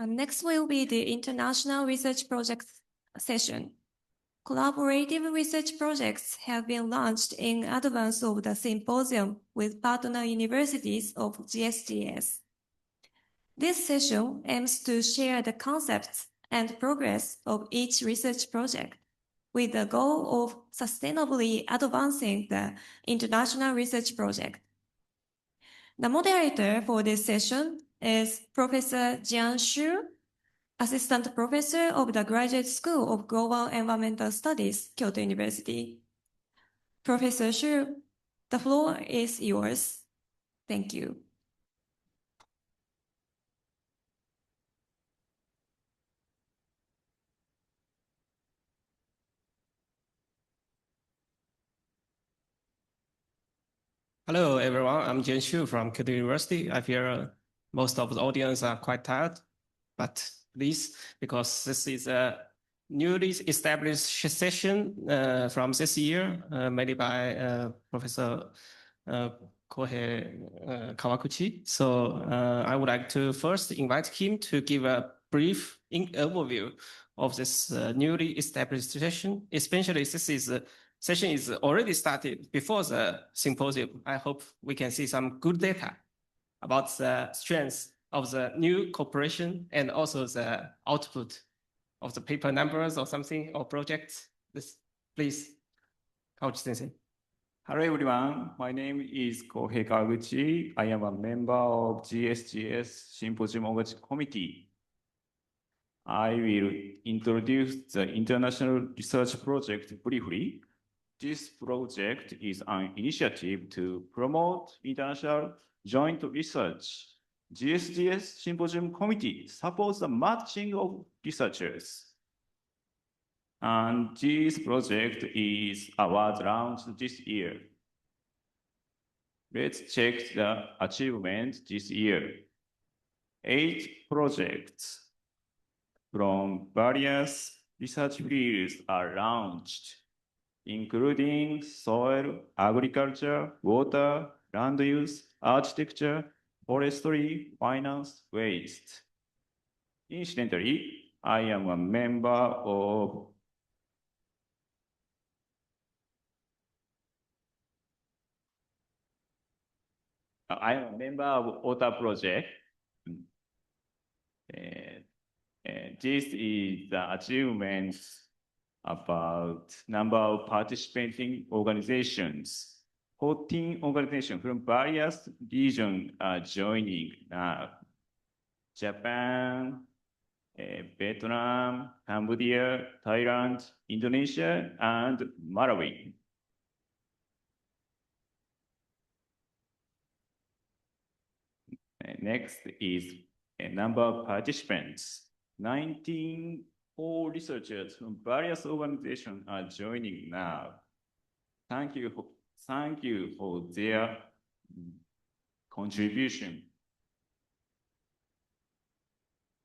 Next will be the International Research Project session. Collaborative research projects have been launched in advance of the symposium with partner universities of GSGES. This session aims to share the concepts and progress of each research project with the goal of sustainably advancing the international research project. The moderator for this session is Professor Jian Xu, Assistant Professor of the Graduate School of Global Environmental Studies, Kyoto University. Professor Xu, the floor is yours. Thank you. Hello, everyone. I'm Jian Xu from Kyoto University. I fear most of the audience are quite tired, but please, because this is a newly established session from this year, made by Professor Kohei Kawaguchi. So I would like to first invite him to give a brief overview of this newly established session, especially this session is already started before the symposium. I hope we can see some good data about the strengths of the new cooperation and also the output of the paper numbers or something or projects. Please, Kawaguchi-sensei. Hello everyone, my name is Kohei Kawaguchi. I am a member of GSGES Symposium Organizing Committee. I will introduce the International Research Project briefly. This project is an initiative to promote international joint research. GSGES Symposium Committee supports the matching of researchers. And this project was launched this year. Let's check the achievement this year. 8 projects from various research fields are launched, including soil, agriculture, water, land use, architecture, forestry, finance, waste. Incidentally, I am a member of water project. This is the achievement about number of participating organizations. 14 organizations from various regions are joining now. Japan, Vietnam, Cambodia, Thailand, Indonesia, and Malawi. Next is a number of participants. 19 researchers from various organizations are joining now. Thank you for their contribution.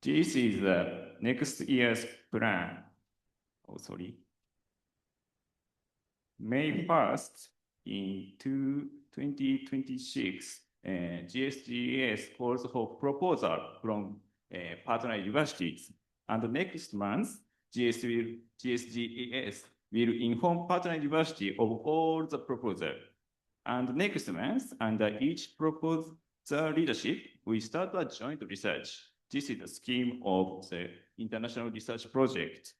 This is the next year's plan. May 1st in 2026, GSGES calls for proposal from partner universities. And next month, GSGES will inform partner university of all the proposal. And next month, under each proposal leadership, we start a joint research. This is the scheme of the international research project.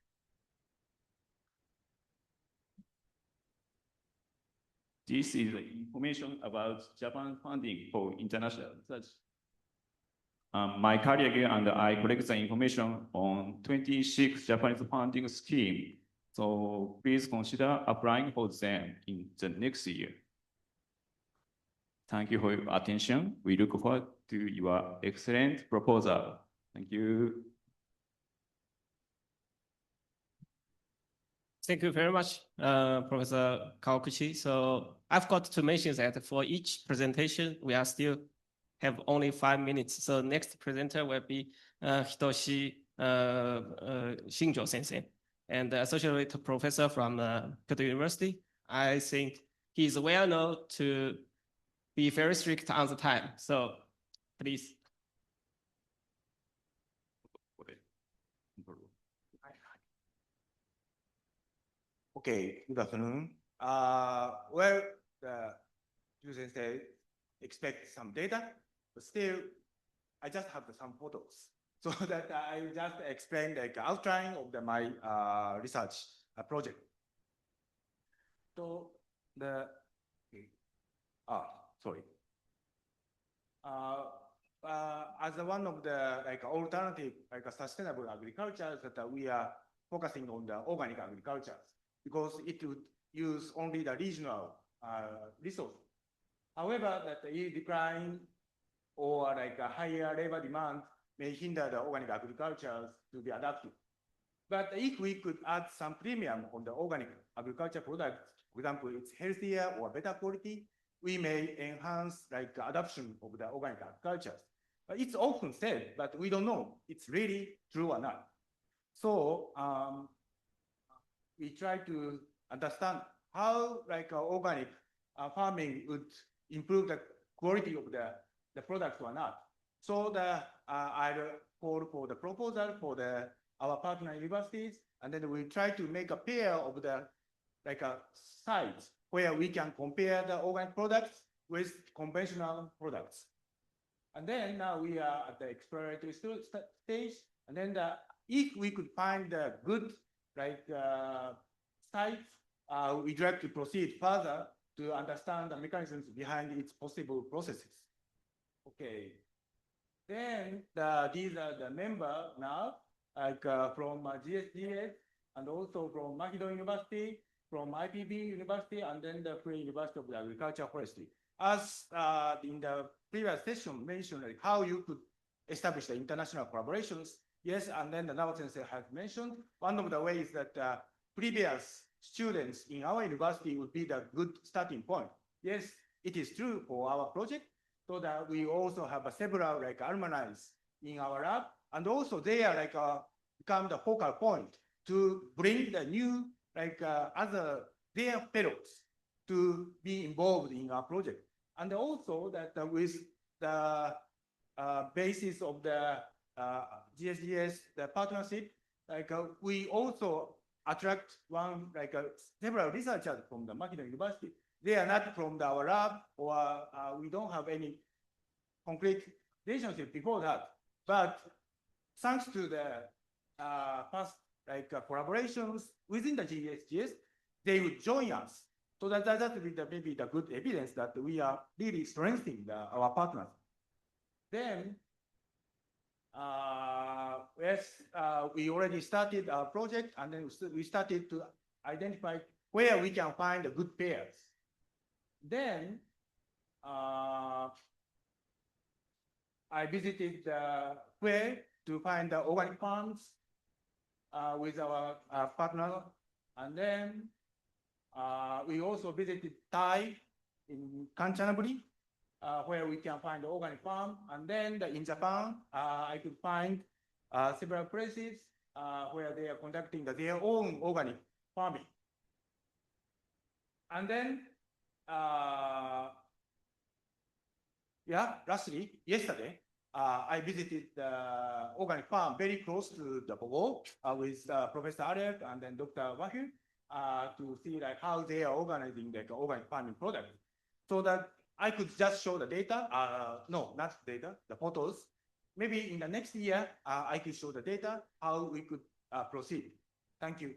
This is the information about Japan funding for international research. My colleague and I collect the information on 26 Japanese funding scheme. So please consider applying for them in the next year. Thank you for your attention. We look forward to your excellent proposal. Thank you. Thank you very much, Professor Kawaguchi. So I've got to mention that for each presentation, we are still have only 5 minutes. So next presenter will be Hitoshi Shinjo Sensei, and associate professor from Kyoto University. I think he is well known to be very strict on the time. So please. Okay, good afternoon. You sensei expect some data, but still, I just have some photos. So that I just explained like outline of my research project. So sorry. As one of the alternative sustainable agriculture that we are focusing on the organic agriculture because it would use only the regional resource. However, that yield decline or a higher labor demand may hinder the organic agriculture to be adapted. But if we could add some premium on the organic agriculture product, for example, it's healthier or better quality, we may enhance adoption of the organic agriculture. But it's often said, but we don't know it's really true or not. So we try to understand how organic farming would improve the quality of the product or not. So I'll call for the proposal for our partner universities, and then we try to make a pair of the sites where we can compare the organic products with conventional products. And then now we are at the exploratory stage, and then if we could find the good sites, we'd like to proceed further to understand the mechanisms behind its possible processes. Okay. Then these are the members now, from GSGES and also from Makido University, from IPB University, and then the Free University of Agriculture Forestry. As in the previous session mentioned, how you could establish the international collaborations. Yes, and then the Nao Sensei has mentioned one of the ways that previous students in our university would be the good starting point. Yes, it is true for our project, so that we also have several alumni in our lab, and also they are become the focal point to bring the new other their fellows to be involved in our project, and also that with the basis of the GSGES the partnership, we also attract several researchers from the Makido University. They are not from our lab, or we don't have any concrete relationship before that. But thanks to the past collaborations within the GSGES, they would join us. So that will be maybe the good evidence that we are really strengthening our partners. Then, yes, we already started our project, and then we started to identify where we can find the good pairs. Then, I visited where to find the organic farms with our partner, and then we also visited Thai in Kanchanaburi, where we can find the organic farm, and then in Japan, I could find several places where they are conducting their own organic farming. And then, lastly, yesterday, I visited the organic farm very close to the Bogo with Professor Arek and then Dr. Wahil to see how they are organizing the organic farming product. So that I could just show the data, no, not data, the photos. Maybe in the next year, I could show the data, how we could proceed. Thank you.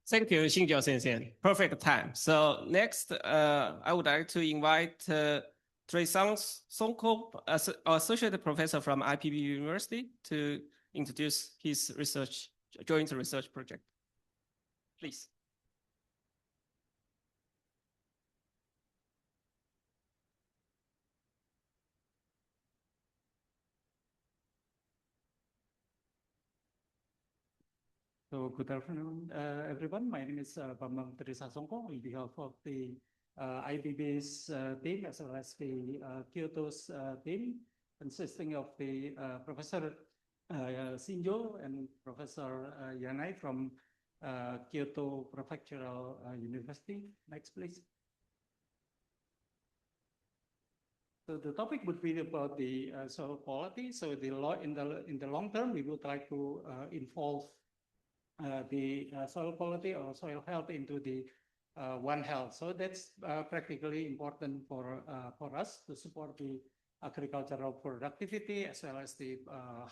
Thank you, Shinjo Sensei. Perfect time. So next, I would like to invite Trisang Songko, Associate Professor from IPB University, to introduce his joint research project. Please. So good afternoon, everyone. My name is Bambang Trisasongko on behalf of the IBB's team as well as the Kyoto's team, consisting of the Professor Shinjo and Professor Yanai from Kyoto Prefectural University. Next, please. So the topic would be about the soil quality. So in the long term, we would like to involve the soil quality or soil health into the One Health. So that's practically important for us to support the agricultural productivity, as well as the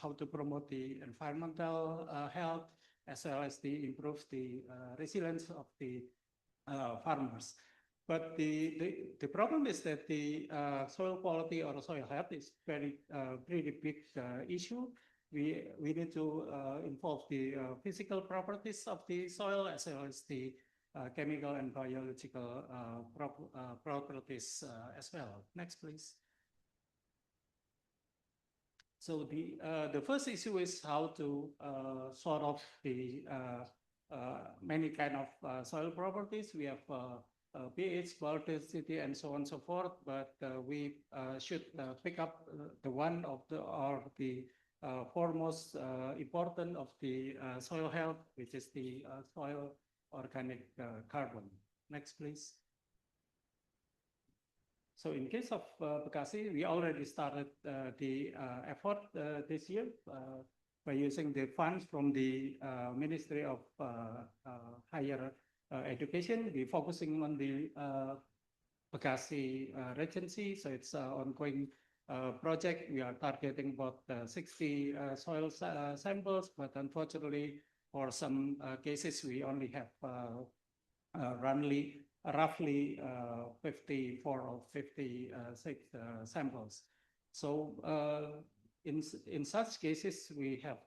how to promote the environmental health, as well as the improve the resilience of the farmers. But the problem is that the soil quality or soil health is pretty big issue. We need to involve the physical properties of the soil, as well as the chemical and biological properties as well. Next, please. So the first issue is how to sort of the many kind of soil properties. We have pH, biodiversity, and so on and so forth. But we should pick up the one of the foremost important of the soil health, which is the soil organic carbon. Next, please. So in case of Bekasi, we already started the effort this year by using the funds from the Ministry of Higher Education. We're focusing on the Bekasi Regency, so it's an ongoing project. We are targeting about 60 soil samples, but unfortunately, for some cases, we only have roughly 54 or 56 samples. So in such cases, we have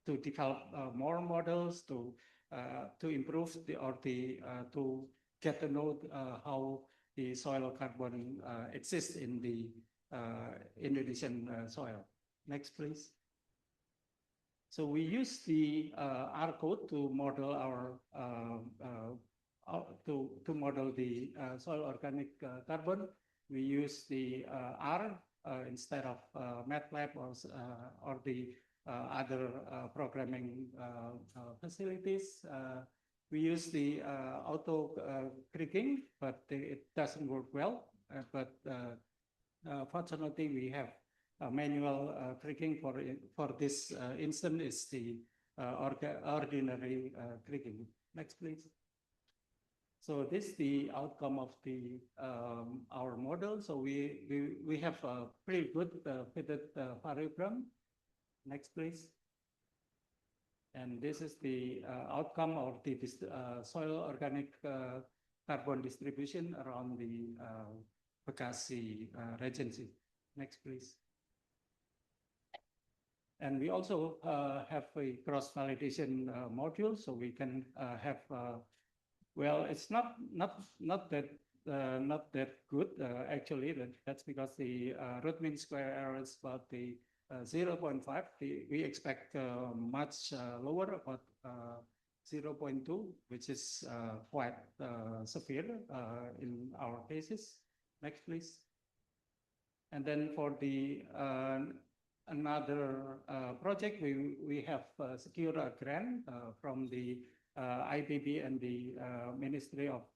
to develop more models to improve to get to know how the soil carbon exists in the Indonesian soil. Next, please. So we use the R code to model to model the soil organic carbon. We use the R instead of MATLAB or the other programming facilities. We use the auto kriging, but it doesn't work well. But fortunately, we have manual kriging for this instance is the ordinary kriging. Next, please. So this is the outcome of the our model. So we have a pretty good fitted variogram. Next, please. And this is the outcome of the soil organic carbon distribution around the Bekasi Regency. Next, please. And we also have a cross-validation module, so we can have well, it's not that good actually. That's because the root mean square error is about the 0.5. We expect much lower, about 0.2, which is quite severe in our cases. Next, please. And then for the another project, we have secured a grant from the IBB and the Ministry of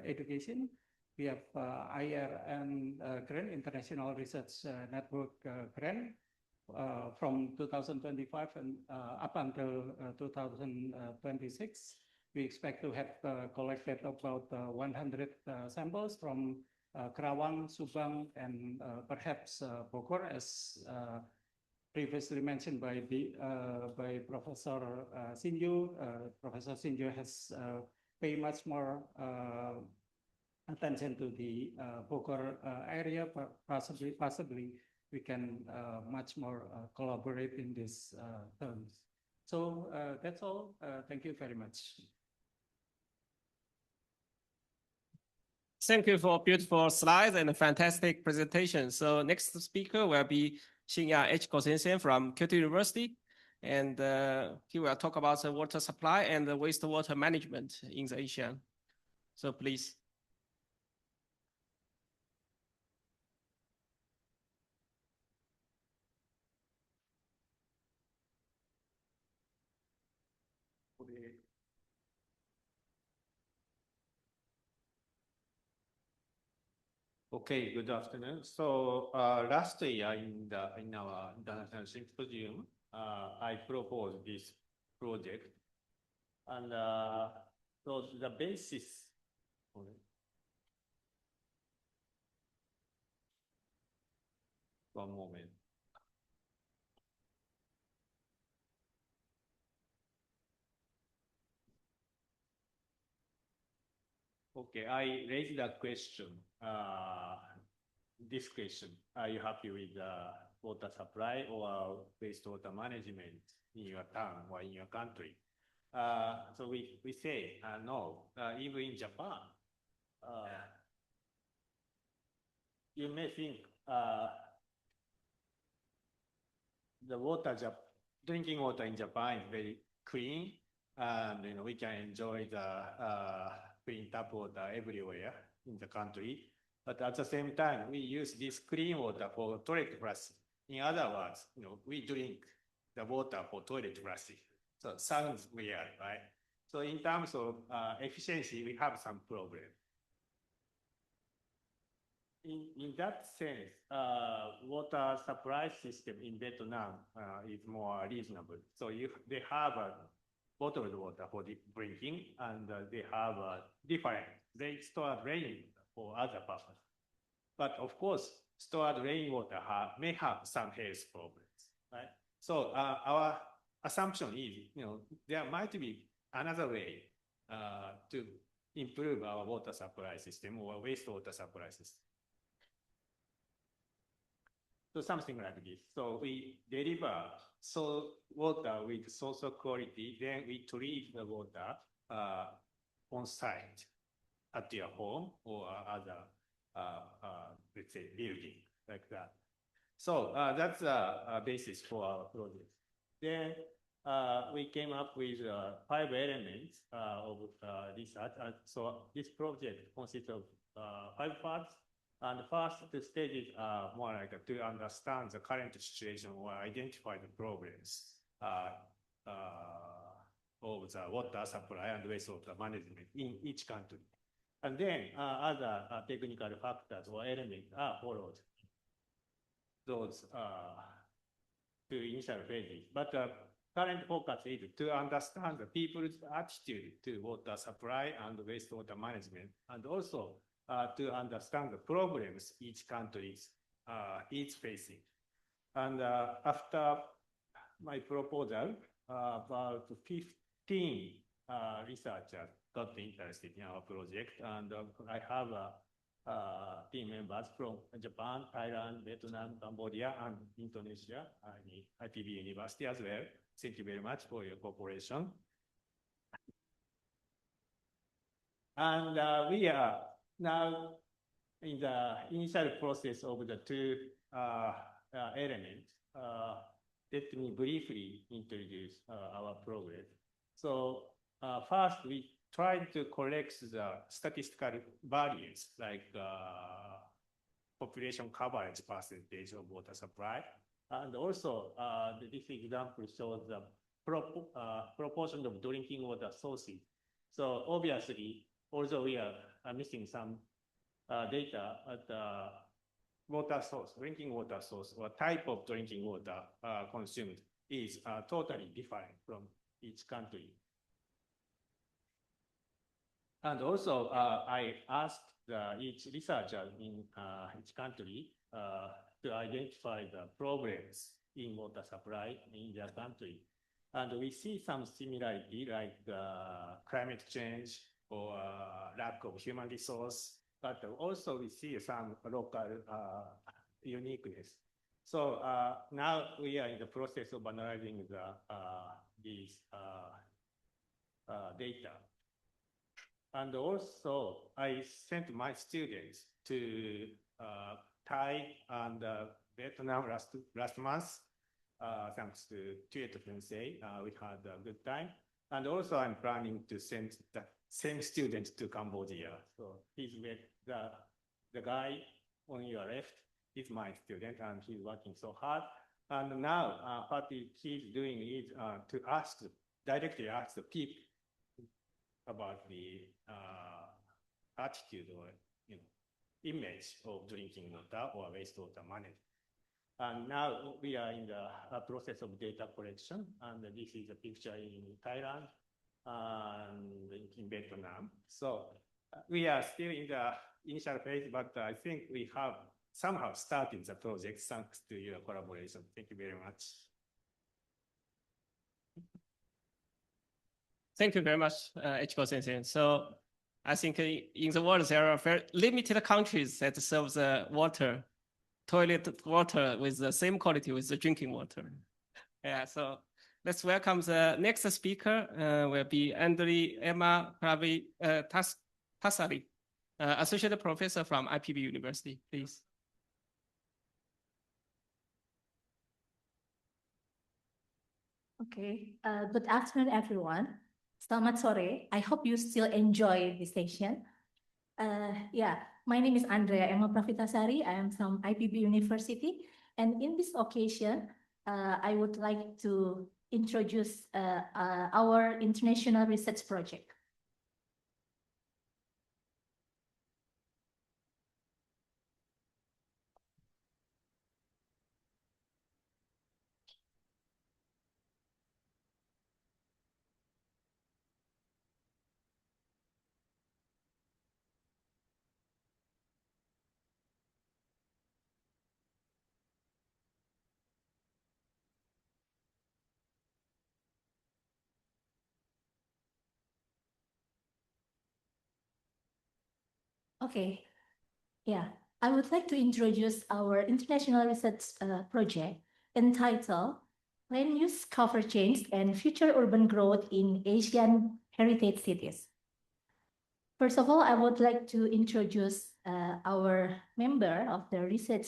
Education. We have IRN grant, International Research Network grant from 2025 and up until 2026. We expect to have collected about 100 samples from Kerawang, Subang, and perhaps Bogor, as previously mentioned by Professor Sinju. Professor Sinju has paid much more attention to the Bogor area. Possibly we can much more collaborate in these terms. So that's all. Thank you very much. Thank you for beautiful slides and a fantastic presentation. So next speaker will be Shinya H. Kosensen from Kyoto University. And he will talk about the water supply and the wastewater management in the Asia. So please. Okay, good afternoon. So last year in our international symposium, I proposed this project, and so the basis. One moment. Okay, I raised a question. This question: are you happy with the water supply or wastewater management in your town or in your country? So we say no. Even in Japan, you may think the drinking water in Japan is very clean, and we can enjoy the clean tap water everywhere in the country. But at the same time, we use this clean water for toilet flushing. In other words, we drink the water for toilet flushing. So it sounds weird, right? So in terms of efficiency, we have some problem. In that sense, water supply system in Vietnam is more reasonable. So they have bottled water for drinking, and they have different stored rainwater for other purposes. But of course, stored rainwater may have some health problems, right? So our assumption is, there might be another way to improve our water supply system or wastewater supply system. So something like this. So we deliver water with social quality, then we treat the water on site at your home or other, let's say, building like that. So that's a basis for our project. Then we came up with 5 elements of research. So this project consists of 5 parts. And the first 2 stages are more like to understand the current situation or identify the problems of the water supply and wastewater management in each country. And then other technical factors or elements are followed. Those 2 initial phases. But current focus is to understand the people's attitude to water supply and wastewater management, and also to understand the problems each country is facing. And after my proposal, about 15 researchers got interested in our project, and I have team members from Japan, Thailand, Vietnam, Cambodia, and Indonesia, IPB University as well. Thank you very much for your cooperation. And we are now in the initial process of the 2 elements. Let me briefly introduce our progress. So first, we tried to collect the statistical values like population coverage percentage of water supply. And also, this example shows the proportion of drinking water sources. So obviously, although we are missing some data at the water source, drinking water source, or type of drinking water consumed is totally different from each country. And also, I asked each researcher in each country to identify the problems in water supply in their country. And we see some similarity like climate change or lack of human resource, but also we see some local uniqueness. So now we are in the process of analyzing these data. And also, I sent my students to Thai and Vietnam last month. Thanks to Tuyet Sensei, we had a good time. And also, I'm planning to send the same student to Cambodia. So he's with the guy on your left is my student, and he's working so hard. And now, what he's doing is to directly ask the people about the attitude or image of drinking water or wastewater management. And now we are in the process of data collection, and this is a picture in Thailand and in Vietnam. So we are still in the initial phase, but I think we have somehow started the project thanks to your collaboration. Thank you very much. Thank you very much, Ichiko-sensei. So I think in the world, there are very limited countries that serve the water, toilet water with the same quality with the drinking water. Yeah, so let's welcome the next speaker, will be Andri Emma Tasari, Associate Professor from IPB University, please. Okay, good afternoon, everyone. Selamat sore. I hope you still enjoy this session. My name is Andrea Emma Pravitasari. I am from IPB University. And in this occasion, I would like to introduce our international research project. Okay, I would like to introduce our international research project entitled Land Use Cover Change and Future Urban Growth in Asian Heritage Cities. First of all, I would like to introduce our member of the research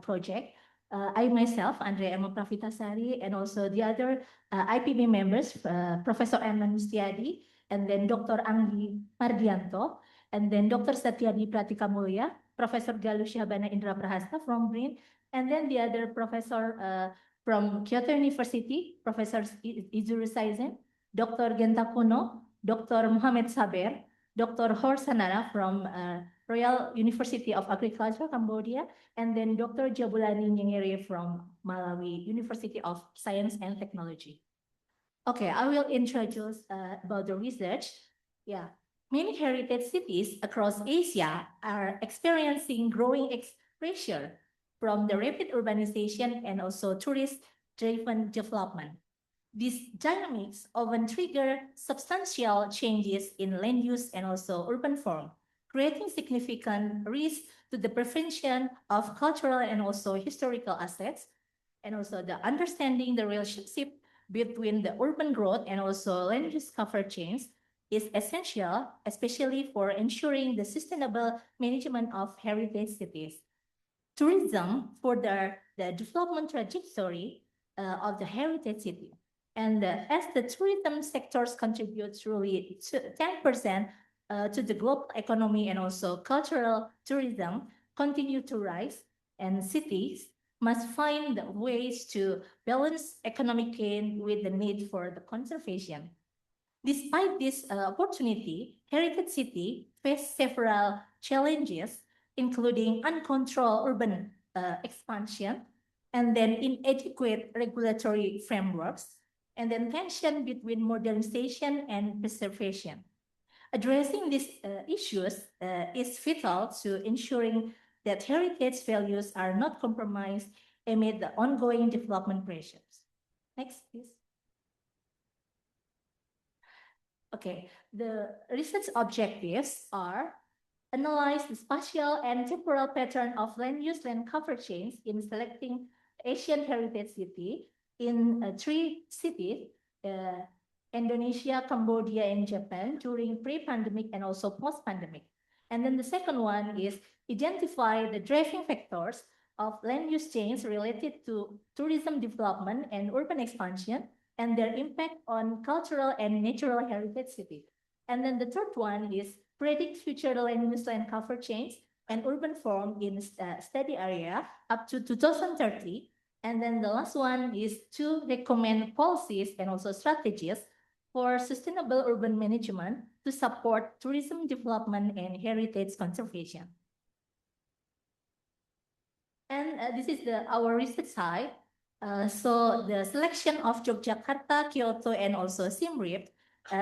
project. I myself, Andrea Emma Pravitasari, and also the other IPB members, Professor Emma Nustiadi, and then Dr. Anggi Mardianto, and then Dr. Satyadi Pratikamulya, Professor Galuh Syahbana Indra Prahasta from BRIN, and then the other professor from Kyoto University, Professor Izuru Saizen, Dr. Genta Kuno, Dr. Muhammad Saber, Dr. Hor Sanara from Royal University of Agriculture, Cambodia, and then Dr. Jabulani Nyengere from Malawi University of Science and Technology. Okay, I will introduce about the research. Many heritage cities across Asia are experiencing growing pressure from the rapid urbanization and also tourist-driven development. These dynamics often trigger substantial changes in land use and also urban form, creating significant risk to the preservation of cultural and also historical assets, and also the understanding the relationship between the urban growth and also land use cover chains is essential, especially for ensuring the sustainable management of heritage cities. Tourism further the development trajectory of the heritage city. And as the tourism sectors contribute truly to 10% to the global economy and also cultural tourism continue to rise, and cities must find ways to balance economic gain with the need for the conservation. Despite this opportunity, heritage cities face several challenges, including uncontrolled urban expansion, and then inadequate regulatory frameworks, and then tension between modernization and preservation. Addressing these issues is vital to ensuring that heritage values are not compromised amid the ongoing development pressures. Next, please. Okay, the research objectives are analyze the spatial and temporal pattern of land use land cover chains in selecting Asian heritage city in 3 cities, Indonesia, Cambodia, and Japan during pre-pandemic and also post-pandemic. And then the second one is identify the driving factors of land use change related to tourism development and urban expansion and their impact on cultural and natural heritage cities. And then the third one is predict future land use land cover change and urban form in study area up to 2030. And then the last one is to recommend policies and also strategies for sustainable urban management to support tourism development and heritage conservation. And this is our research site. So the selection of Yogyakarta, Kyoto, and also Siem Reap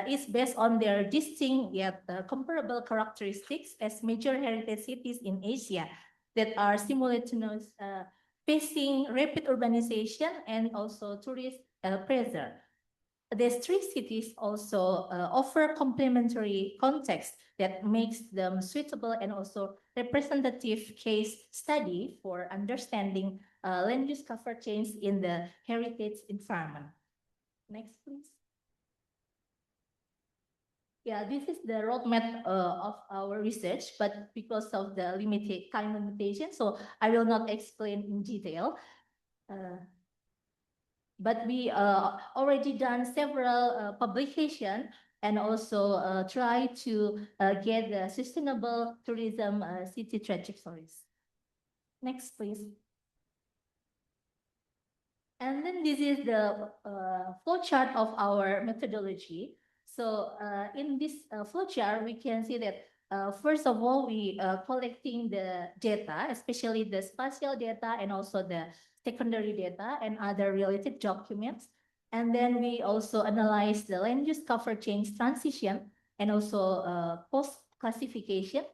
is based on their distinct yet comparable characteristics as major heritage cities in Asia that are simultaneous facing rapid urbanization and also tourist pressure. These three cities also offer complementary context that makes them suitable and also representative case study for understanding land use cover change in the heritage environment. Next, please. Yeah, this is the roadmap of our research, but because of the limited time limitation, so I will not explain in detail. But we already done several publications and also try to get the sustainable tourism city trajectories. Next, please. And then this is the flow chart of our methodology. So in this flow chart, we can see that first of all, we collecting the data, especially the spatial data and also the secondary data and other related documents. And then we also analyze the land use cover change transition and also post classification.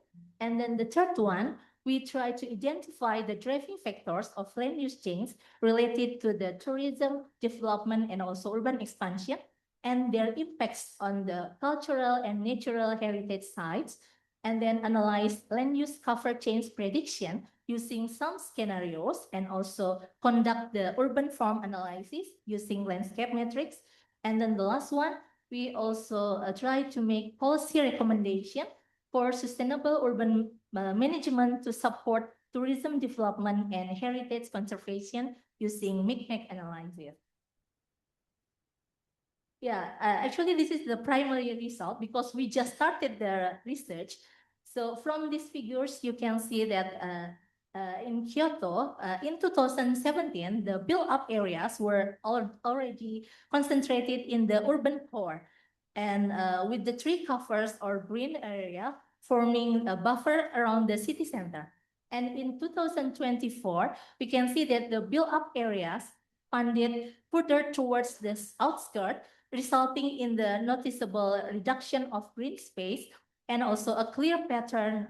And then the third one, we try to identify the driving factors of land use change related to the tourism development and also urban expansion and their impacts on the cultural and natural heritage sites, and then analyze land use cover change prediction using some scenarios and also conduct the urban form analysis using landscape metrics. And then the last one, we also try to make policy recommendation for sustainable urban management to support tourism development and heritage conservation using micmac analysis. Yeah, actually, this is the primary result because we just started the research. So from these figures, you can see that in Kyoto, in 2017, the built-up areas were already concentrated in the urban core, and with the tree covers or green area forming a buffer around the city center. And in 2024, we can see that the built-up areas funded further towards the outskirts, resulting in the noticeable reduction of green space and also a clear pattern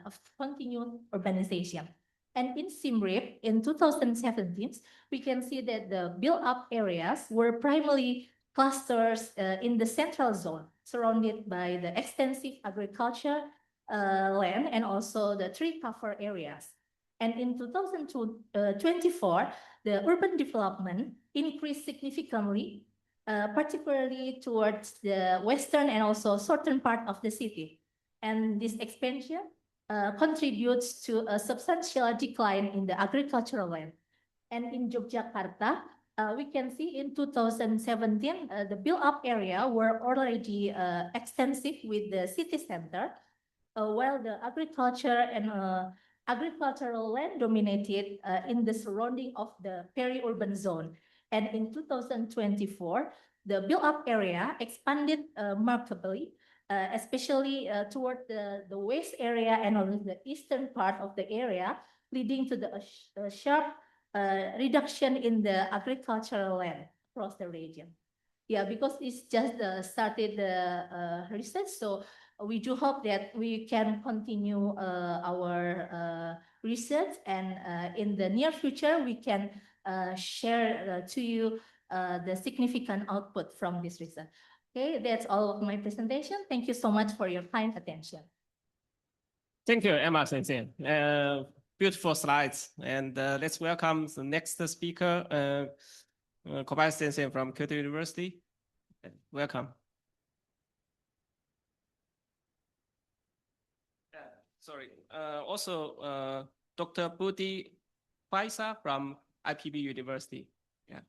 of continued urbanization. And in Siem Reap, in 2017, we can see that the built-up areas were primarily clusters in the central zone, surrounded by the extensive agriculture land and also the tree cover areas. And in 2024, the urban development increased significantly, particularly towards the western and also southern part of the city. And this expansion contributes to a substantial decline in the agricultural land. And in Yogyakarta, we can see in 2017, the built-up area were already extensive with the city center, while the agriculture and agricultural land dominated in the surrounding of the peri-urban zone. And in 2024, the built-up area expanded markedly, especially toward the west area and on the eastern part of the area, leading to the sharp reduction in the agricultural land across the region. Yeah, because it's just started the research, so we do hope that we can continue our research, and in the near future, we can share to you the significant output from this research. Okay, that's all of my presentation. Thank you so much for your kind attention. Thank you, Emma Sensei. Beautiful slides. And let's welcome the next speaker, Kobayashi Sensei from Kyoto University. Welcome. Sorry. Also, Dr. Budi Faisa from IPB University. Yeah.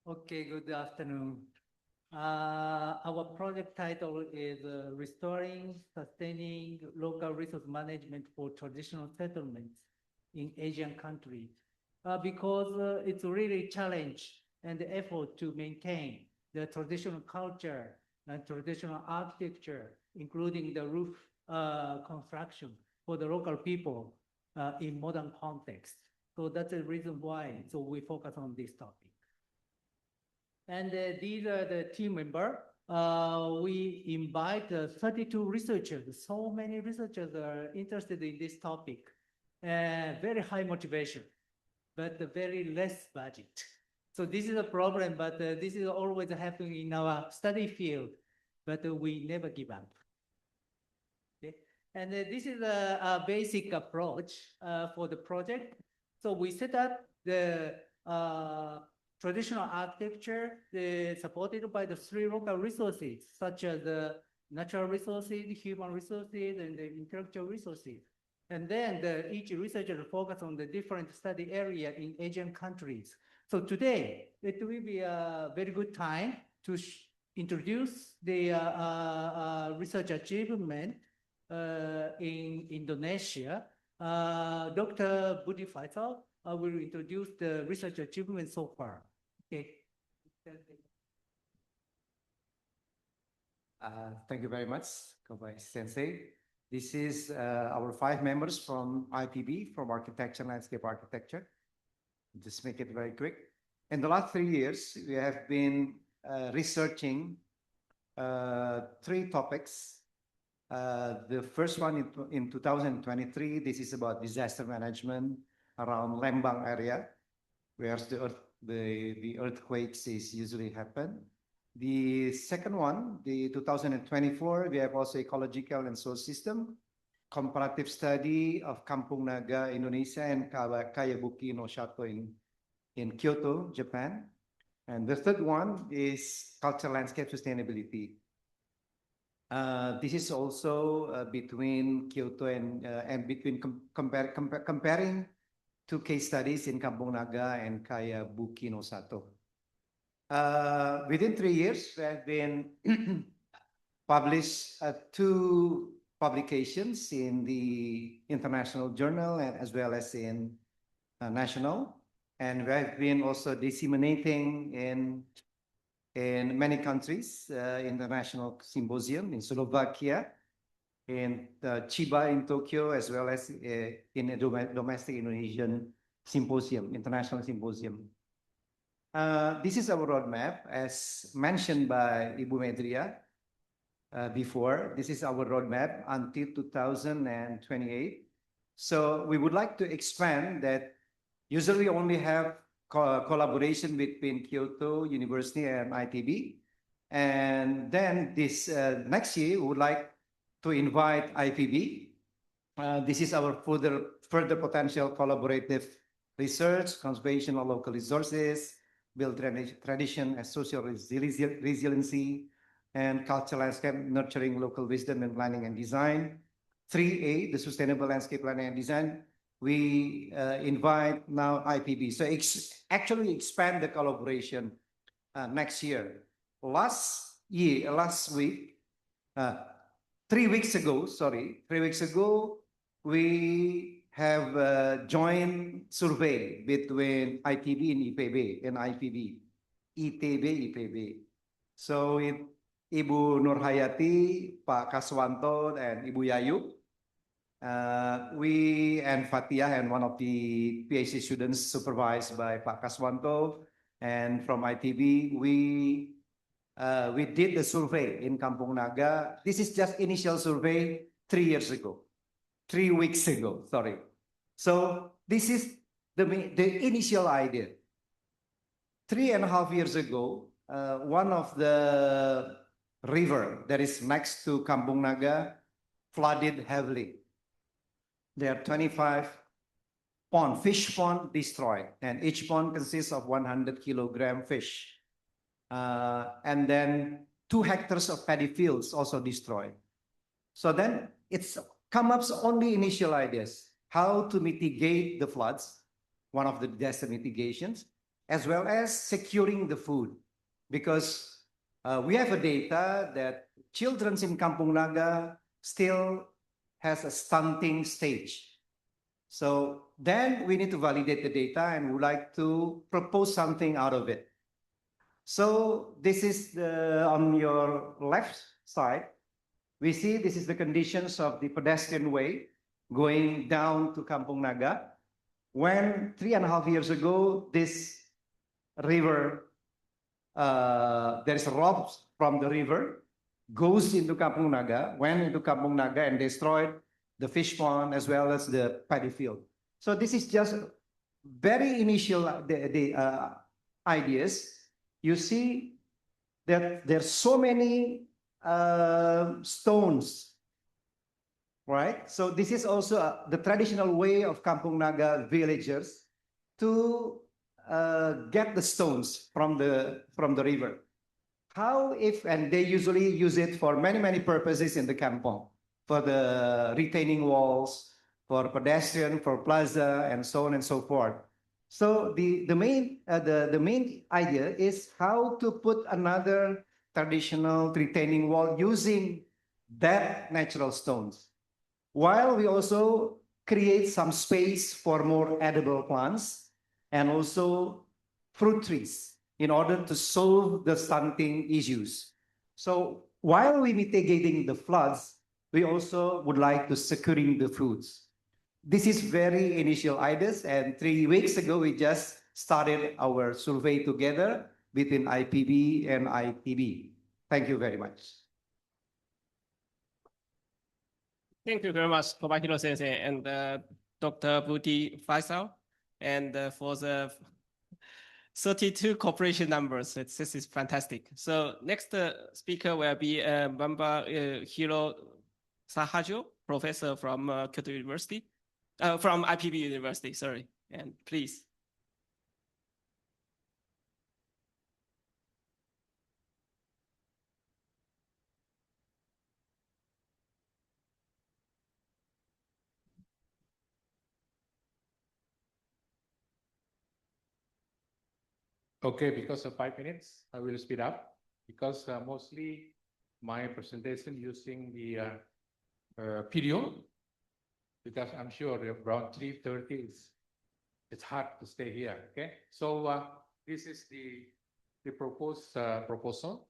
Okay, good afternoon. Our project title is Restoring, Sustaining Local Resource Management for Traditional Settlements in Asian Countries. Because it's really a challenge and the effort to maintain the traditional culture and traditional architecture, including the roof construction for the local people in modern context. So that's the reason why we focus on this topic. And these are the team members. We invite 32 researchers. So many researchers are interested in this topic. Very high motivation, but very less budget. So this is a problem, but this is always happening in our study field, but we never give up. Okay? And this is a basic approach for the project. So we set up the traditional architecture supported by the 3 local resources, such as natural resources, human resources, and the intellectual resources. And then each researcher focus on the different study area in Asian countries. So today, it will be a very good time to introduce the research achievement in Indonesia. Dr. Budi Faisal will introduce the research achievement so far. Okay. Thank you very much, Kobayashi Sensei. This is our 5 members from IPB, from Architecture and Landscape Architecture. Just make it very quick. In the last 3 years, we have been researching 3 topics. The first one in 2023, this is about disaster management around Lembang area, where the earthquakes is usually happen. The second one, the 2024, we have also ecological and soil system, comparative study of Kampung Naga, Indonesia, and Kayabuki no Shato in Kyoto, Japan. And the third one is cultural landscape sustainability. This is also between Kyoto and between comparing 2 case studies in Kampung Naga and Kayabuki no Shato. Within 3 years, we have been published 2 publications in the international journal and as well as in national. And we have been also disseminating in many countries, international symposium in Slovakia, in Chiba in Tokyo, as well as in a domestic Indonesian symposium, international symposium. This is our roadmap, as mentioned by Ibu Medria before. This is our roadmap until 2028. So we would like to expand that. Usually only have collaboration between Kyoto University and ITB. And then this next year, we would like to invite IPB. This is our further potential collaborative research, conservation of local resources, build tradition and social resiliency, and cultural landscape, nurturing local wisdom in planning and design. 3A, the sustainable landscape planning and design. We invite now IPB. So actually expand the collaboration next year. Last week, 3 weeks ago, we have a joint survey between ITB and IPB and ITB. So Ibu Nurhayati, Pak Kaswanto, and Ibu Yayu, we and Fatia and one of the PhD students supervised by Pak Kaswanto and from ITB, we did the survey in Kampung Naga. This is just initial survey 3 weeks ago, sorry. So this is the initial idea. 3.5 years ago, one of the river that is next to Kampung Naga flooded heavily. There are 25 fish pond destroyed, and each pond consists of 100 kilogram fish. And then 2 hectares of paddy fields also destroyed. So then it's come up only initial ideas, how to mitigate the floods, one of the disaster mitigations, as well as securing the food. Because we have a data that children in Kampung Naga still has a stunting stage. So then we need to validate the data and would like to propose something out of it. So this is on your left side. We see this is the conditions of the pedestrian way going down to Kampung Naga. When 3.5 years ago, this river, there is a rock from the river, goes into Kampung Naga, went into Kampung Naga and destroyed the fish pond as well as the paddy field. So this is just very initial ideas. You see that there's so many stones, right? So this is also the traditional way of Kampung Naga villagers to get the stones from the river. How if, and they usually use it for many purposes in the kampong, for the retaining walls, for pedestrian, for plaza, and so on and so forth. So the main idea is how to put another traditional retaining wall using that natural stones, while we also create some space for more edible plants and also fruit trees in order to solve the stunting issues. So while we mitigating the floods, we also would like to securing the foods. This is very initial ideas, and 3 weeks ago, we just started our survey together between IPB and ITB. Thank you very much. Thank you very much, Kobahiro Sensei and Dr. Bhuti Faisal, and for the 32 cooperation numbers. This is fantastic. So next speaker will be Bamba Hiro Sahajo, professor from Kyoto University, from IPB University, sorry, and please. Okay, because of 5 minutes, I will speed up because mostly my presentation using the video, because I'm sure around 3:30 it's hard to stay here. Okay, so this is the proposed proposal,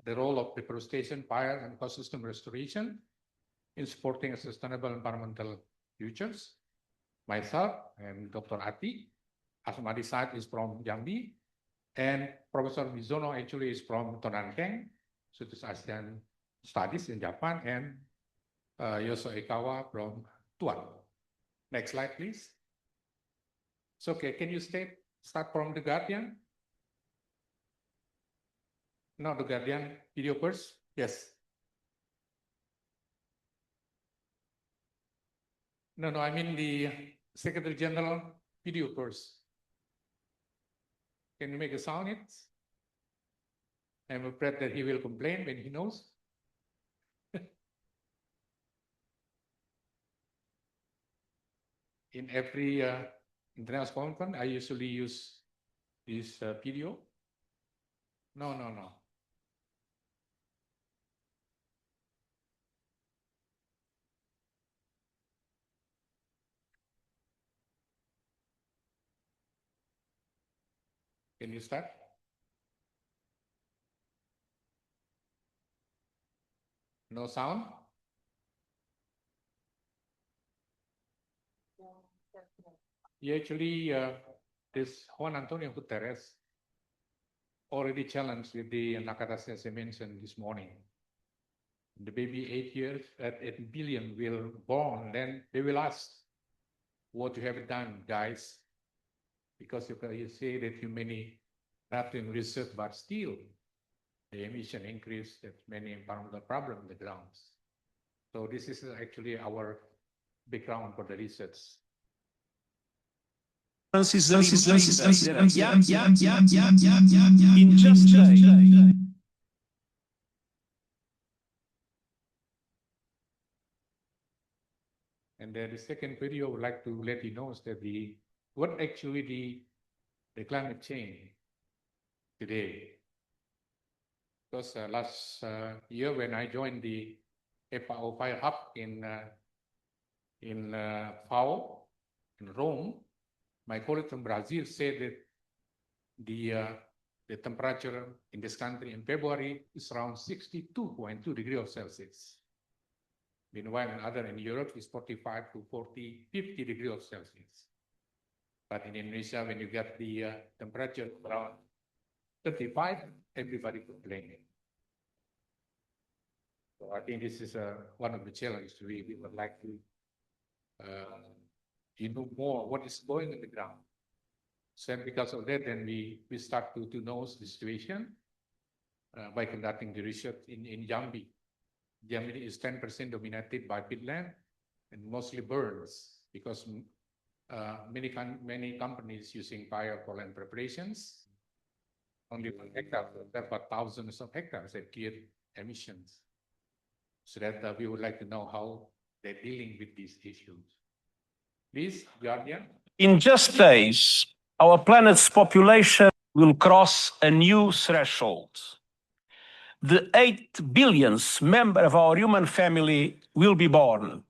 the role of deforestation, fire, and ecosystem restoration in supporting a sustainable environmental futures. Myself and Dr. Ati Asmadi Said is from Jambi, and Professor Mizono actually is from Tonankeng, Southeast Asian Studies in Japan, and Yoso Ekawa from Tuan. Next slide, please. So, okay, can you start from The Guardian? No, The Guardian video first. Yes. No, I mean the Secretary General video first. Can you make a sound it? I'm afraid that he will complain when he knows. In every international conference, I usually use this video. No. Can you start? No sound? Yeah, actually, this Juan Antonio Guterres already challenged with the Nakata as I mentioned this morning. The baby 8 years, at 8 billion will born, then they will ask what you have done, guys, because you say that you many nothing research, but still the emission increase, that many environmental problems on the grounds. So this is actually our background for the research. In just days. And then the second video I would like to let you know is that what actually the climate change today. Because last year when I joined the FAO Fire Hub in FAO in Rome, my colleague from Brazil said that the temperature in this country in February is around 62.2 degrees Celsius. Meanwhile, in Europe is 45 to 50 degrees Celsius. But in Indonesia, when you get the temperature around 35, everybody complaining. So I think this is one of the challenges we would like to know more what is going on the ground. So because of that, then we start to know the situation by conducting the research in Jambi. Jambi is 10% dominated by peatland and mostly burns because many companies using fire for land preparations. Only 1 hectare, there are thousands of hectares that clear emissions. So that we would like to know how they're dealing with these issues. Please, Guardian. In just days, our planet's population will cross a new threshold. The 8 billionth member of our human family will be born.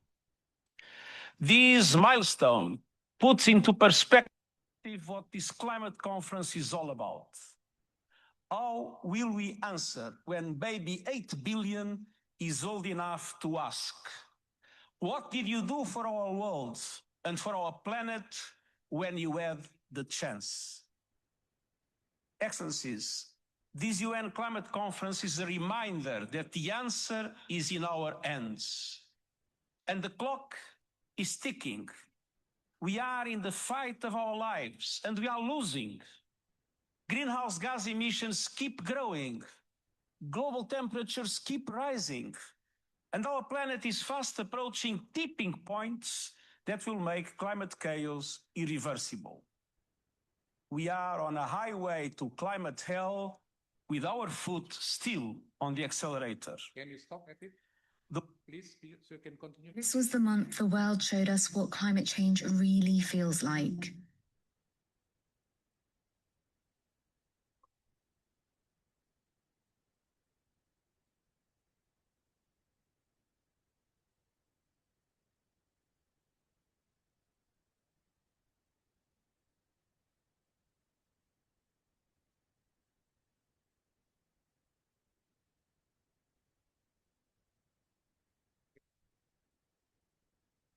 This milestone puts into perspective what this climate conference is all about. How will we answer when baby 8 billion is old enough to ask, what did you do for our world and for our planet when you had the chance? Excellencies, this UN climate conference is a reminder that the answer is in our hands. And the clock is ticking. We are in the fight of our lives and we are losing. Greenhouse gas emissions keep growing. Global temperatures keep rising. And our planet is fast approaching tipping points that will make climate chaos irreversible. We are on a highway to climate hell with our foot still on the accelerator. Can you stop at it? Please, so you can continue. This was the month the world showed us what climate change really feels like.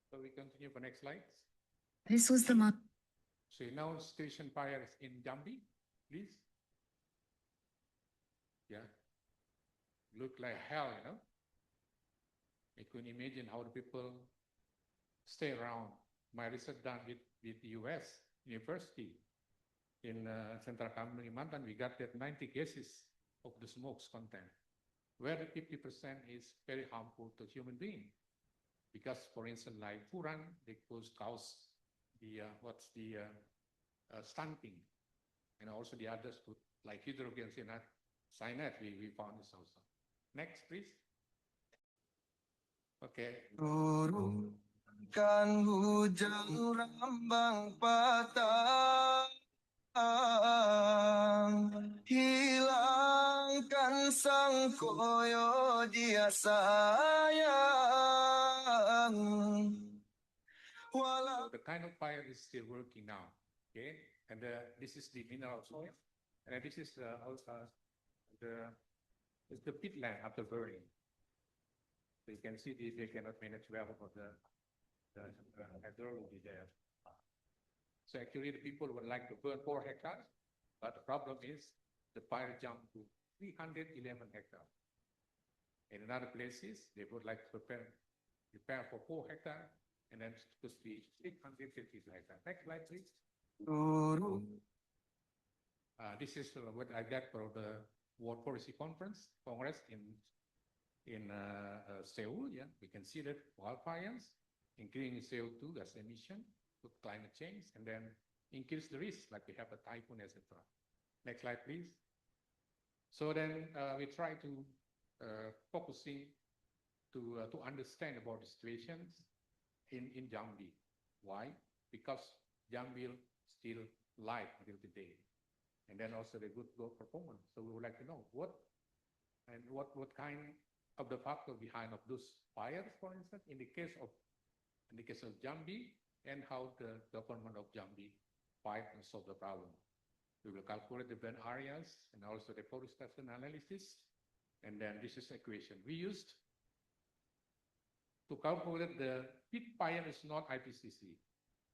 So we continue for next slide. This was the month. So now situation fires in Jambi, please. Yeah. Look like hell, you know. I couldn't imagine how the people stay around. My research done with the US University in Central Kalimantan, we got that 90 cases of the smoke's content, where 50% is very harmful to human being. Because, for instance, like furan, they cause the stunting, and also the others like hydrogen cyanide, we found this also. Next, please. Okay. Turunkan hujan rambang patang, hilangkan sang koyo dia sayang. So the kind of fire is still working now, okay? And this is the mineral soil, and this is the peatland after burning. So you can see they cannot manage well for the hydrology there. So actually the people would like to burn 4 hectares, but the problem is the fire jumped to 311 hectares. In other places, they would like to prepare for 4 hectares, and then to be 650 hectares. Next slide, please. This is what I got for the World Policy Congress in Seoul. Yeah, we can see that wildfires, increasing CO2 gas emission to climate change, and then increase the risk, like we have a typhoon, etc. Next slide, please. So then we try to focusing to understand about the situations in Jambi. Why? Because Jambi still life until today. And then also the good growth performance. So we would like to know what kind of the factor behind of those fires, for instance, in the case of Jambi, and how the government of Jambi fight and solve the problem. We will calculate the burn areas and also the forestation analysis. And then this is equation we used to calculate the peat fire is not IPCC.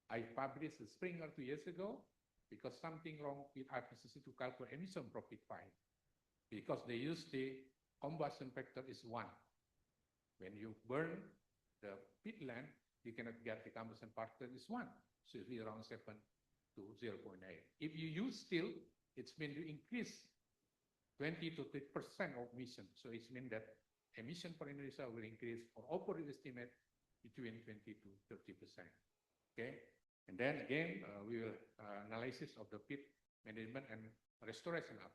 I published a Springer 2 years ago because something wrong with IPCC to calculate emission from peat fire. Because they use the combustion factor is 1. When you burn the peatland, you cannot get the combustion factor is 1. So it's around 7 to 0.8. If you use steel, it's meant to increase 20 to 30% of emission. So it's mean that emission for Indonesia will increase or overestimate between 20 to 30%. Okay. And then again, we will analysis of the peat management and restoration up.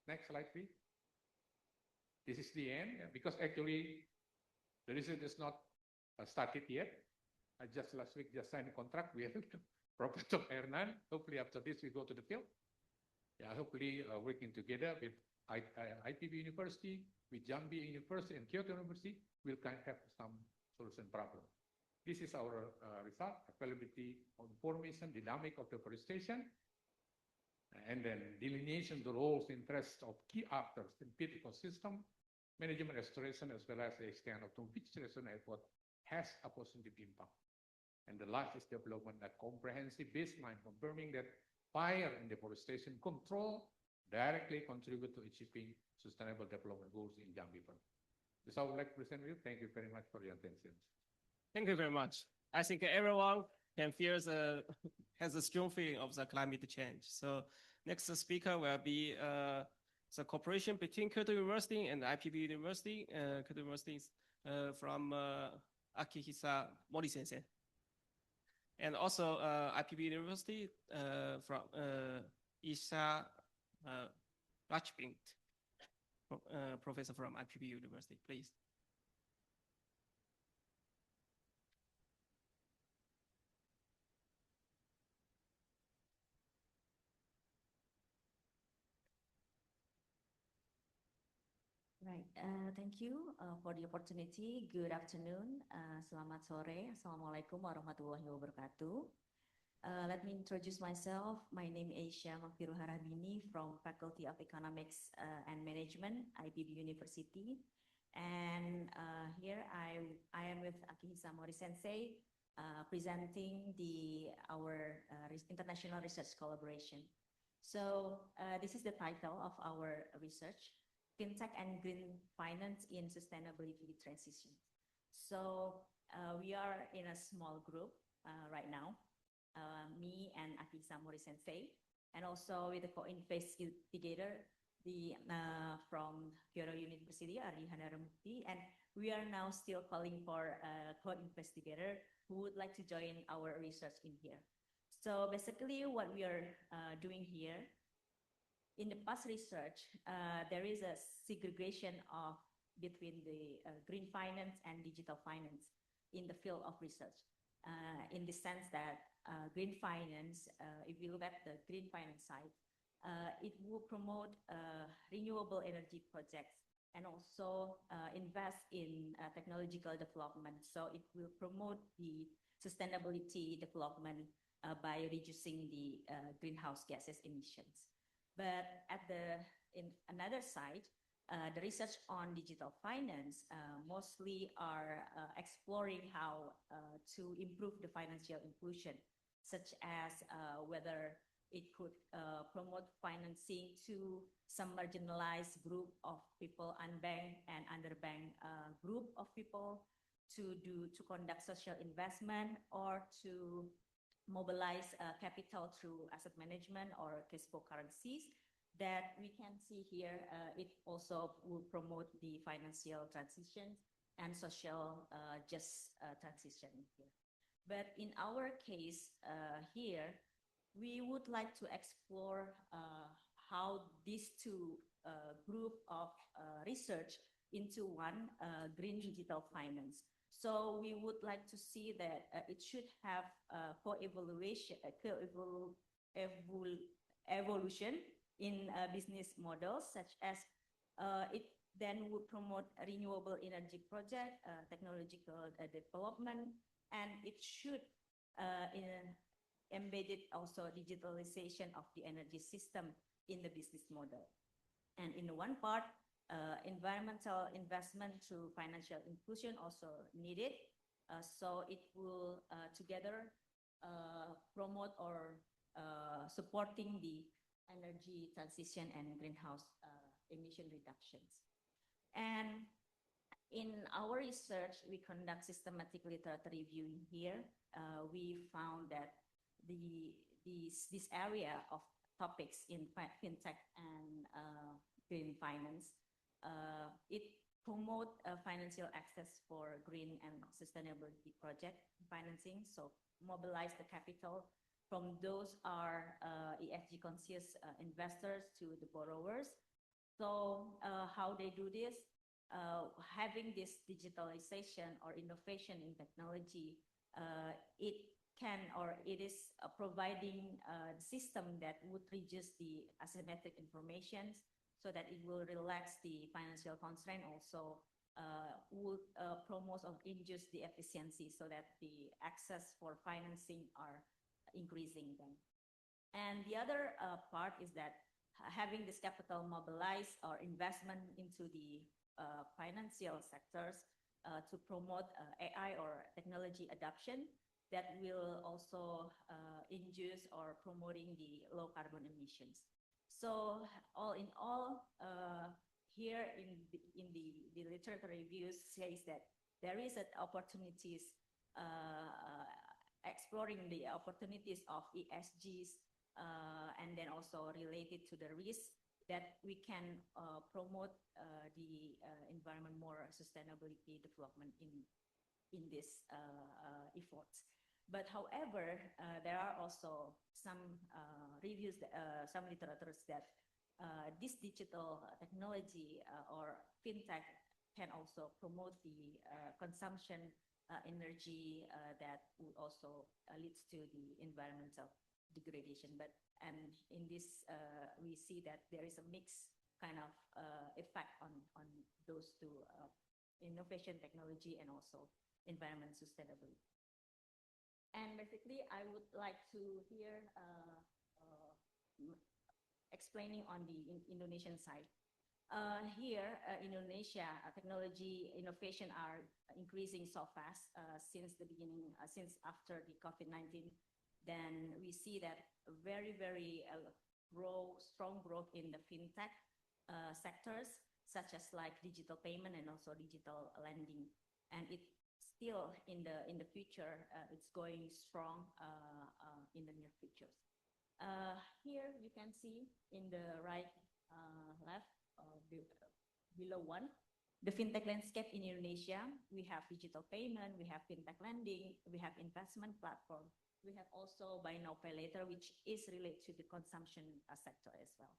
Next slide, please. This is the end because actually the research is not started yet. I just last week just signed a contract with Professor Hernan. Hopefully after this we go to the field. Yeah, hopefully working together with IPB University, with Jambi University and Kyoto University, we'll kind of have some solution problem. This is our result, availability of information, dynamic of deforestation, and then delineation the roles, interests of key actors in peat ecosystem, management restoration, as well as the extent of which restoration effort has a positive impact. And the last is development a comprehensive baseline confirming that fire and deforestation control directly contribute to achieving sustainable development goals in Jambi. This is how I would like to present you. Thank you very much for your attention. Thank you very much. I think everyone can feel has a strong feeling of the climate change. So next speaker will be the cooperation between Kyoto University and IPB University. Kyoto University is from Akihisa Mori Sensei. And also IPB University from Isha Rajpint, professor from IPB University, please. Right, thank you for the opportunity. Good afternoon, selamat sore, Assalamualaikum warahmatullahi wabarakatuh. Let me introduce myself. My name is Aisha Makfiru Harabini from Faculty of Economics and Management, IPB University. And here I am with Akihisa Mori Sensei, presenting our international research collaboration. So this is the title of our research, Fintech and Green Finance in Sustainability Transition. So we are in a small group right now, me and Akihisa Mori Sensei, and also with the co-investigator from Kyoto University, Ari Handaramukti, and we are now still calling for a co-investigator who would like to join our research in here. So basically what we are doing here, in the past research, there is a segregation between the green finance and digital finance in the field of research. In the sense that green finance, if we look at the green finance side, it will promote renewable energy projects and also invest in technological development. So it will promote the sustainability development by reducing the greenhouse gases emissions. But in another side, the research on digital finance mostly are exploring how to improve the financial inclusion, such as whether it could promote financing to some marginalized group of people, unbanked and underbanked group of people, to conduct social investment or to mobilize capital through asset management or crypto currencies that we can see here. It also will promote the financial transition and social just transition here. But in our case here, we would like to explore how these two group of research into one green digital finance. So we would like to see that it should have co-evaluation, evolution in business models, such as it then would promote a renewable energy project, technological development, and it should embed also digitalization of the energy system in the business model. And in the one part, environmental investment through financial inclusion also needed. So it will together promote or supporting the energy transition and greenhouse emission reductions. And in our research, we conduct systematic literature review here. We found that this area of topics in fintech and green finance, it promote financial access for green and sustainability project financing. So mobilize the capital from those are ESG conscious investors to the borrowers. So how they do this? Having this digitalization or innovation in technology, it can or it is providing a system that would reduce the asymmetric information so that it will relax the financial constraint, also would promote or induce the efficiency so that the access for financing are increasing then. And the other part is that having this capital mobilized or investment into the financial sectors to promote AI or technology adoption that will also induce or promoting the low carbon emissions. So all in all, here in the literature reviews says that there is an opportunities exploring the opportunities of ESGs and then also related to the risk that we can promote the environment more sustainability development in this efforts. But however, there are also some reviews, some literatures that this digital technology or fintech can also promote the consumption energy that would also leads to the environmental degradation. And in this, we see that there is a mixed kind of effect on those two, innovation technology and also environment sustainability. And basically, I would like to hear explaining on the Indonesian side. Here, Indonesia, technology innovation are increasing so fast since the beginning, since after the COVID-19. Then we see that very strong growth in the fintech sectors, such as like digital payment and also digital lending. And it still in the future, it's going strong in the near future. Here you can see in the right left below one, the fintech landscape in Indonesia. We have digital payment, we have fintech lending, we have investment platform. We have also buy now pay later, which is related to the consumption sector as well.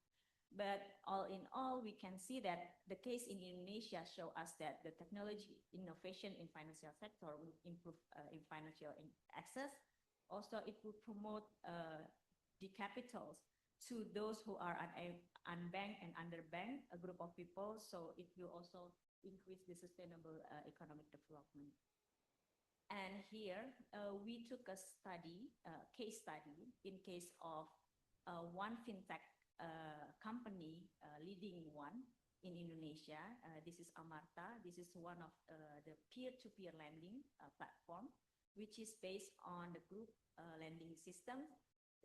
But all in all, we can see that the case in Indonesia show us that the technology innovation in financial sector will improve in financial access. Also, it will promote the capitals to those who are unbanked and underbanked, a group of people. So it will also increase the sustainable economic development. And here we took a study, case study, in case of one fintech company, leading one in Indonesia. This is Amarta. This is one of the peer-to-peer lending platform, which is based on the group lending system.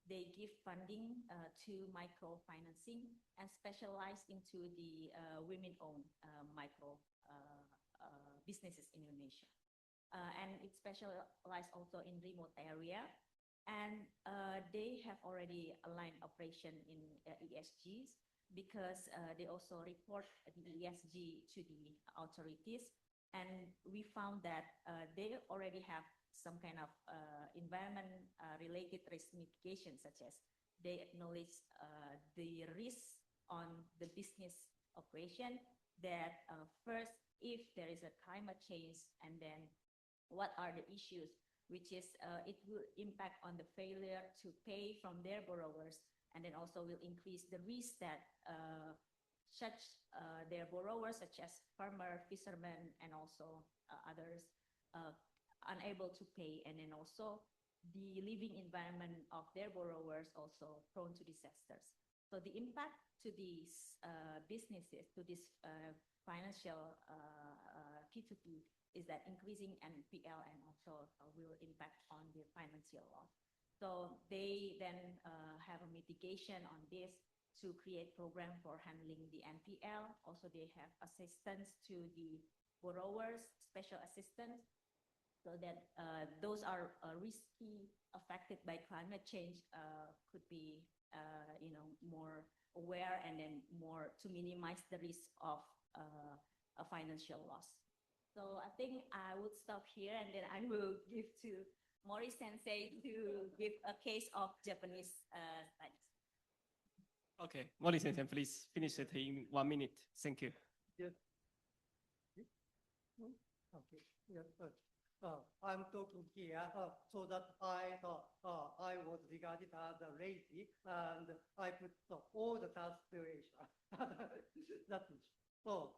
They give funding to microfinancing and specialize into the women-owned micro businesses in Indonesia. And it specialized also in remote area. And they have already aligned operation in ESGs because they also report the ESG to the authorities. And we found that they already have some kind of environment related risk mitigation, such as they acknowledge the risk on the business operation that first, if there is a climate change, and then what are the issues which is it will impact on the failure to pay from their borrowers, and then also will increase the risk that their borrowers, such as farmer, fishermen, and also others, unable to pay, and then also the living environment of their borrowers also prone to disasters. So the impact to these businesses, to this financial P2P, is that increasing NPL and also will impact on the financial loss. So they then have a mitigation on this to create program for handling the NPL. Also, they have assistance to the borrowers, special assistance, so that those are risky affected by climate change could be more aware, and then more to minimize the risk of a financial loss. So I think I would stop here, and then I will give to Mori Sensei to give a case of Japanese studies. Okay, Mori Sensei, please finish it in 1 minute. Thank you. Yes. Okay. Yes. I'm talking here so that I was regarded as a lazy, and I put all the task situation. That's it. So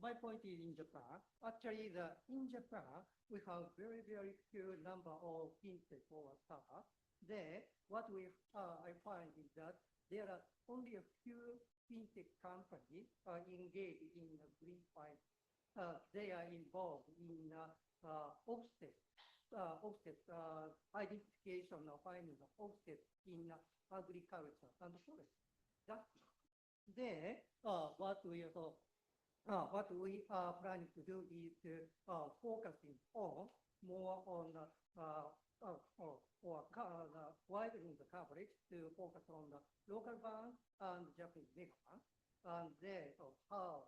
my point is in Japan. Actually, in Japan we have very few number of fintech or startups. There, what I find is that there are only a few fintech companies engaged in green finance. They are involved in offset identification of finding the offset in agriculture and forest. That's there. What we are planning to do is focusing on more on widening the coverage to focus on the local banks and Japanese mega banks, and there how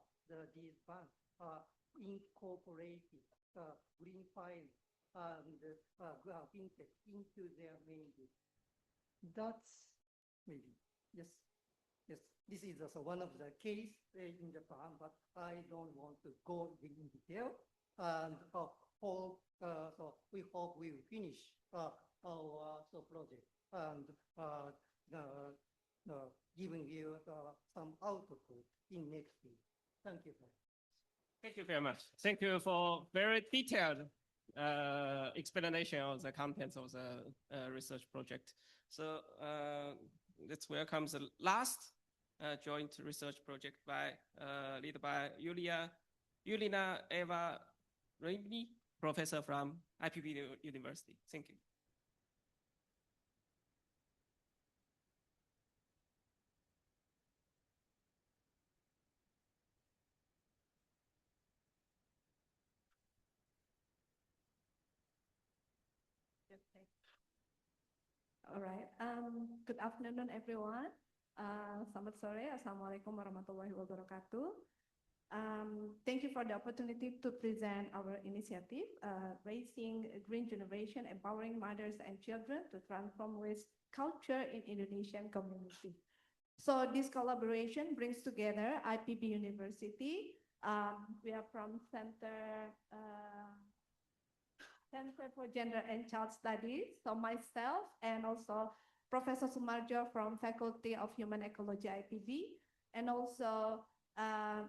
these banks are incorporating green finance and fintech into their main business. That's maybe yes. Yes, this is also one of the case in Japan, but I don't want to go in detail. And so we hope we will finish our project and giving you some output in next week. Thank you very much. Thank you very much. Thank you for very detailed explanation of the contents of the research project. So let's welcome the last joint research project led by Yulina Eva Rybny, professor from IPB University. Thank you. All right. Good afternoon, everyone. Selamat sore. Assalamualaikum warahmatullahi wabarakatuh. Thank you for the opportunity to present our initiative, Raising a Green Generation, Empowering Mothers and Children to Transform Waste Culture in Indonesian Community. So this collaboration brings together IPB University. We are from Center for Gender and Child Studies. So myself and also Professor Sumarjo from Faculty of Human Ecology IPB, and also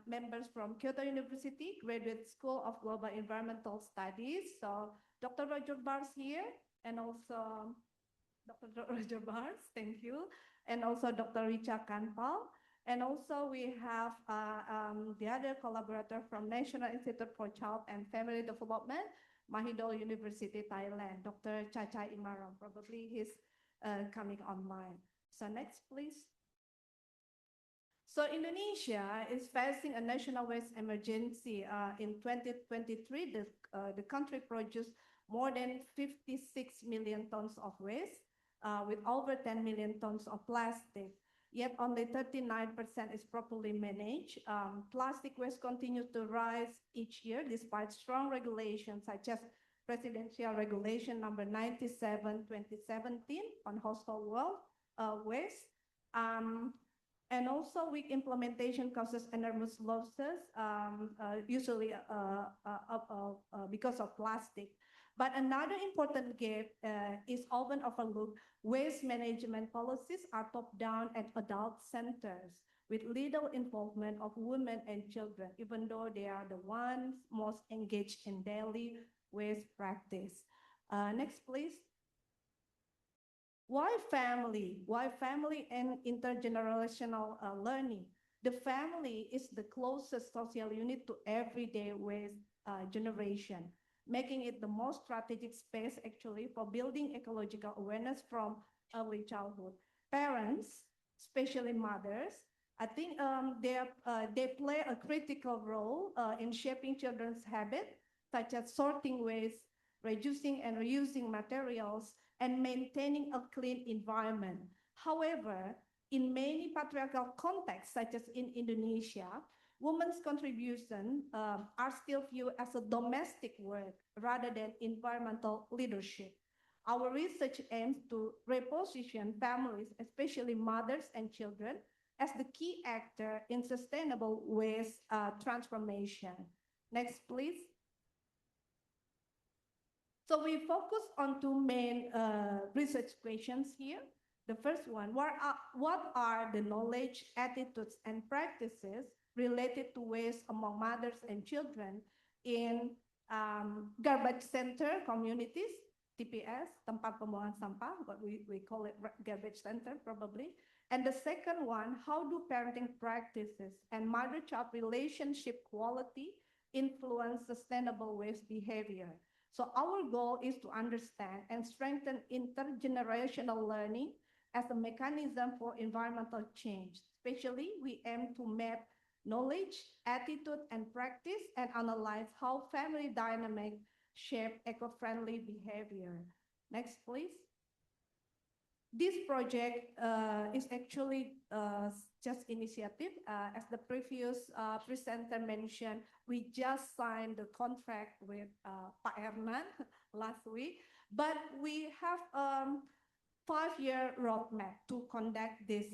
members from Kyoto University Graduate School of Global Environmental Studies. So Dr. Roger Bars here, and also Dr. Roger Bars, thank you, and also Dr. Richa Kanpal. And also we have the other collaborator from National Institute for Child and Family Development, Mahidol University, Thailand, Dr. Chachai Imaram. Probably he's coming online. So next, please. So Indonesia is facing a national waste emergency. In 2023, the country produced more than 56 million tons of waste, with over 10 million tons of plastic. Yet only 39% is properly managed. Plastic waste continues to rise each year despite strong regulations such as Presidential Regulation number 97/2017 on household waste. And also weak implementation causes enormous losses, usually because of plastic. But another important gap is often overlooked. Waste management policies are top-down and adult-centered, with little involvement of women and children, even though they are the ones most engaged in daily waste practice. Next, please. Why family? Why family and intergenerational learning? The family is the closest social unit to everyday waste generation, making it the most strategic space actually for building ecological awareness from early childhood. Parents, especially mothers, I think they play a critical role in shaping children's habits, such as sorting waste, reducing and reusing materials, and maintaining a clean environment. However, in many patriarchal contexts, such as in Indonesia, women's contributions are still viewed as a domestic work rather than environmental leadership. Our research aims to reposition families, especially mothers and children, as the key actor in sustainable waste transformation. Next, please. So we focus on two main research questions here. The first one, what are the knowledge, attitudes, and practices related to waste among mothers and children in garbage center communities, TPS, tempat pembuangan sampah, but we call it garbage center probably. And the second one, how do parenting practices and mother-child relationship quality influence sustainable waste behavior? So our goal is to understand and strengthen intergenerational learning as a mechanism for environmental change. Especially, we aim to map knowledge, attitude, and practice and analyze how family dynamics shape eco-friendly behavior. Next, please. This project is actually just initiative. As the previous presenter mentioned, we just signed the contract with Pak Hernan last week, but we have a 5-year roadmap to conduct this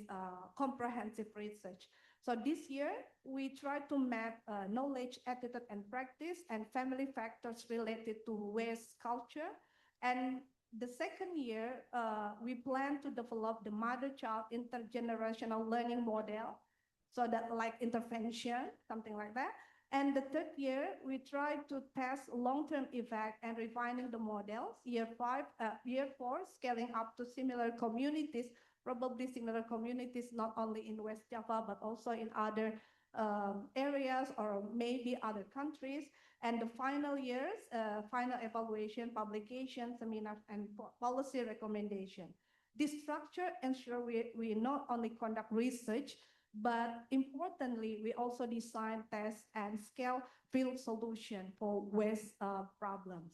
comprehensive research. So this year, we try to map knowledge, attitude, and practice and family factors related to waste culture. And the second year, we plan to develop the mother-child intergenerational learning model, so that like intervention, something like that. And the third year, we try to test long-term effect and refining the models. Year 4, scaling up to similar communities, probably similar communities not only in West Java, but also in other areas or maybe other countries. And the final years, final evaluation, publication, seminars, and policy recommendation. This structure ensures we not only conduct research, but importantly, we also design, test, and scale field solution for waste problems.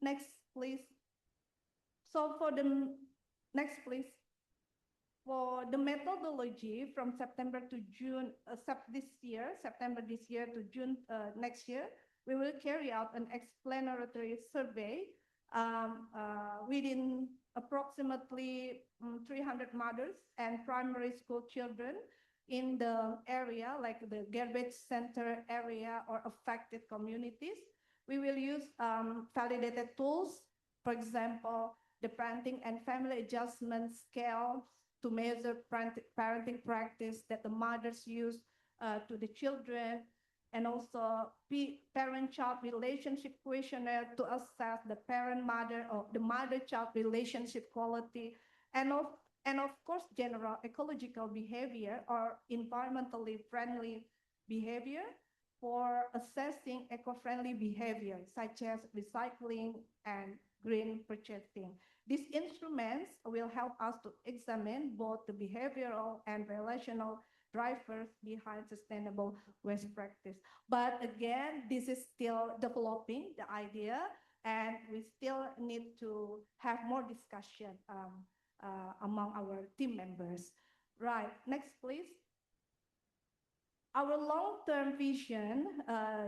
Next, please. So for the next, please. For the methodology from September to June September this year to June next year, we will carry out an explanatory survey within approximately 300 mothers and primary school children in the area, like the garbage center area or affected communities. We will use validated tools, for example, the parenting and family adjustment scale to measure parenting practice that the mothers use to the children, and also parent-child relationship questionnaire to assess the parent-mother or the mother-child relationship quality, and of course, general ecological behavior or environmentally friendly behavior for assessing eco-friendly behavior, such as recycling and green purchasing. These instruments will help us to examine both the behavioral and relational drivers behind sustainable waste practice. But again, this is still developing the idea, and we still need to have more discussion among our team members. Right, next please. Our long-term vision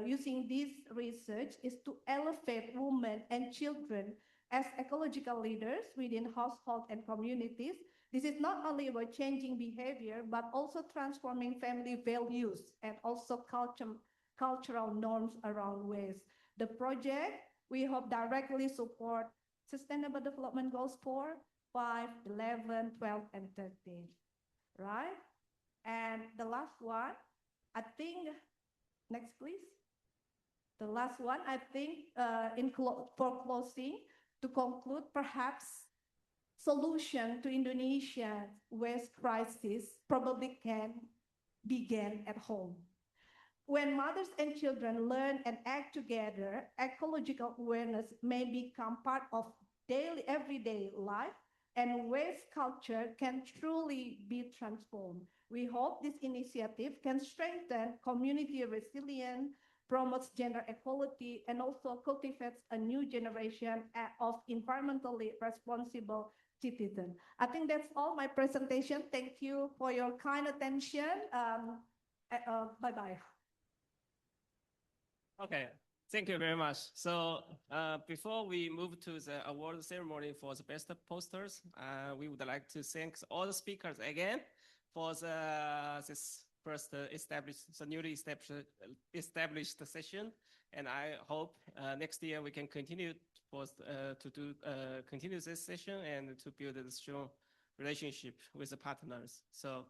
using this research is to elevate women and children as ecological leaders within households and communities. This is not only about changing behavior, but also transforming family values and also cultural norms around waste. The project we hope directly support Sustainable Development Goals 4, 5, 11, 12, and 13, right? And the last one, I think, next please. The last one, I think, for closing, to conclude, perhaps solution to Indonesia's waste crisis probably can begin at home. When mothers and children learn and act together, ecological awareness may become part of daily, everyday life, and waste culture can truly be transformed. We hope this initiative can strengthen community resilience, promotes gender equality, and also cultivates a new generation of environmentally responsible citizens. I think that's all my presentation. Thank you for your kind attention. Bye-bye. Okay, thank you very much. So before we move to the award ceremony for the best posters, we would like to thank all the speakers again for this first newly established session. And I hope next year we can continue continue this session and to build a strong relationship with the partners. So